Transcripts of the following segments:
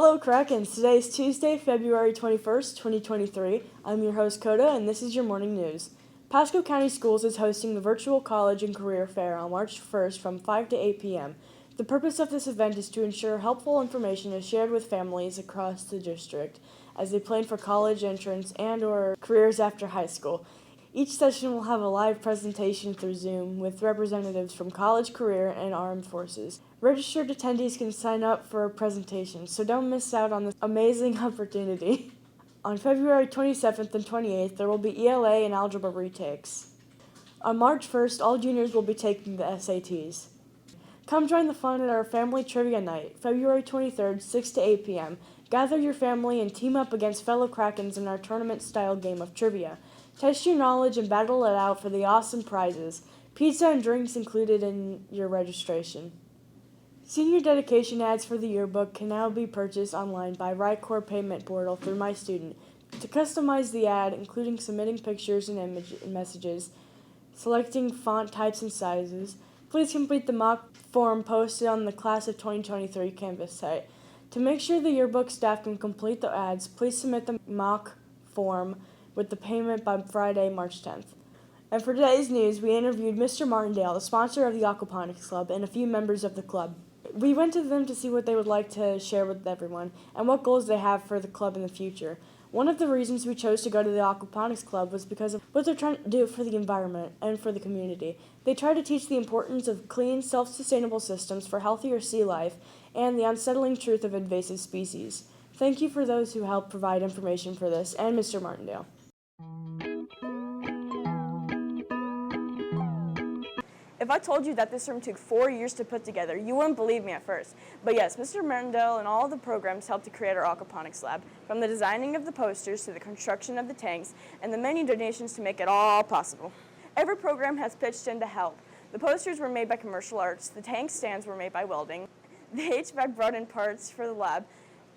Hello, Wkrn. Today is Tuesday, February 21st, 2023. I'm your host, Coda, and this is your morning news. Pasco County Schools is hosting the virtual college and career fair on March 1st from 5 to 8 p.m. The purpose of this event is to ensure helpful information is shared with families across the district as they plan for college entrance and/or careers after high school. Each session will have a live presentation through Zoom with representatives from college, career, and armed forces. Registered attendees can sign up for a presentation, so don't miss out on this amazing opportunity. On February 27th and 28th, there will be ELA and algebra retakes. On March 1st, all juniors will be taking the SATs. Come join the fun at our family trivia night, February 23rd, 6 to 8 p.m. Gather your family and team up against fellow Krakens in our tournament-style game of trivia. Test your knowledge and battle it out for the awesome prizes. Pizza and drinks included in your registration. Senior dedication ads for the yearbook can now be purchased online by Wkrn payment portal through My Student. To customize the ad, including submitting pictures and messages, selecting font types and sizes, please complete the mock form posted on the Class of 2023 Canvas site. To make sure the yearbook staff can complete the ads, please submit the mock form with the payment by Friday, March 10th. And for today's news, we interviewed Mr. Martindale, the sponsor of the Aquaponics Club, and a few members of the club. We went to them to see what they would like to share with everyone and what goals they have for the club in the future. One of the reasons we chose to go to the Aquaponics Club was because of what they're trying to do for the environment and for the community. They try to teach the importance of clean, self-sustainable systems for healthier sea life and the unsettling truth of invasive species. Thank you for those who helped provide information for this and Mr. Martindale. If I told you that this room took 4 years to put together, you wouldn't believe me at first. But yes, Mr. Martindale and all of the programs helped to create our aquaponics lab, from the designing of the posters to the construction of the tanks and the many donations to make it all possible. Every program has pitched in to help. The posters were made by Commercial Arts, the tank stands were made by welding, the HVAC brought in parts for the lab.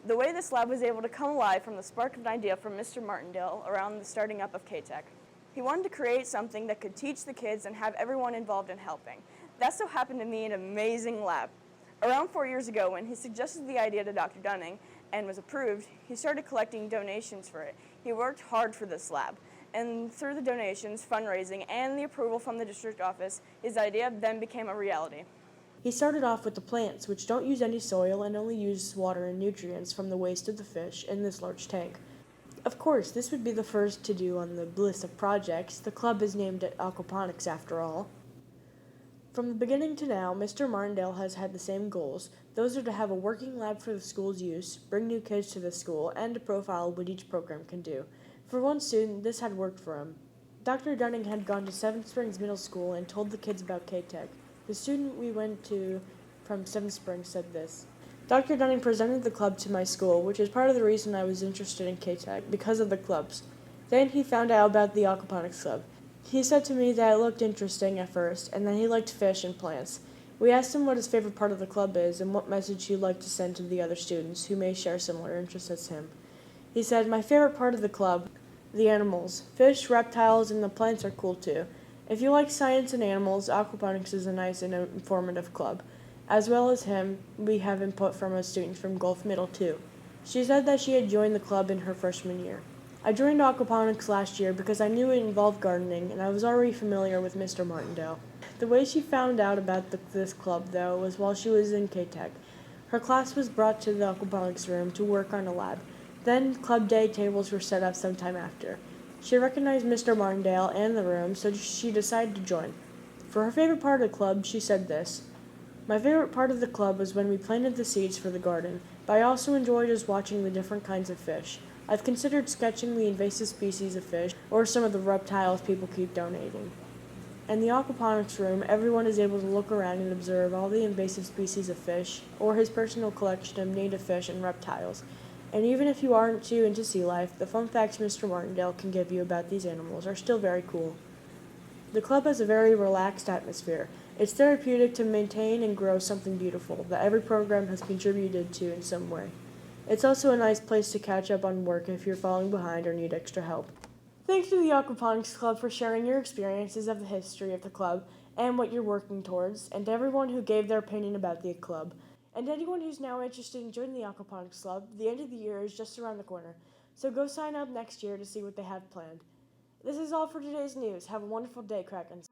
The way this lab was able to come alive from the spark of an idea from Mr. Martindale around the starting up of K-Tech. He wanted to create something that could teach the kids and have everyone involved in helping. That so happened to be an amazing lab. Around 4 years ago, when he suggested the idea to Dr. Dunning and was approved, he started collecting donations for it. He worked hard for this lab, and through the donations, fundraising, and the approval from the district office, his idea then became a reality. He started off with the plants, which don't use any soil and only use water and nutrients from the waste of the fish in this large tank. Of course, this would be the first to do on the list of projects. The club is named at Aquaponics after all. From the beginning to now, Mr. Martindale has had the same goals. Those are to have a working lab for the school's use, bring new kids to the school, and to profile what each program can do. For one student, this had worked for him. Dr. Dunning had gone to Seven Springs Middle School and told the kids about K-Tech. The student we went to from Seven Springs said this: Dr. Dunning presented the club to my school, which is part of the reason I was interested in K-Tech, because of the clubs. Then he found out about the Aquaponics Club. He said to me that it looked interesting at first, and that he liked fish and plants. We asked him what his favorite part of the club is and what message he'd like to send to the other students who may share similar interests as him. He said, "My favorite part of the club, the animals. Fish, reptiles, and the plants are cool too. If you like science and animals, Aquaponics is a nice and informative club." As well as him, we have input from a student from Gulf Middle too. She said that she had joined the club in her freshman year. I joined Aquaponics last year because I knew it involved gardening, and I was already familiar with Mr. Martindale. The way she found out about this club, though, was while she was in K-Tech. Her class was brought to the Aquaponics room to work on a lab. Then club day tables were set up sometime after. She recognized Mr. Martindale and the room, so she decided to join. For her favorite part of the club, she said this: "My favorite part of the club was when we planted the seeds for the garden, but I also enjoyed just watching the different kinds of fish. I've considered sketching the invasive species of fish or some of the reptiles people keep donating. In the aquaponics room, everyone is able to look around and observe all the invasive species of fish or his personal collection of native fish and reptiles. And even if you aren't too into sea life, the fun facts Mr. Martindale can give you about these animals are still very cool. The club has a very relaxed atmosphere. It's therapeutic to maintain and grow something beautiful that every program has contributed to in some way. It's also a nice place to catch up on work if you're falling behind or need extra help." Thanks to the Aquaponics Club for sharing your experiences of the history of the club and what you're working towards, and to everyone who gave their opinion about the club. And anyone who's now interested in joining the Aquaponics Club, the end of the year is just around the corner, so go sign up next year to see what they have planned. This is all for today's news. Have a wonderful day, Krakens.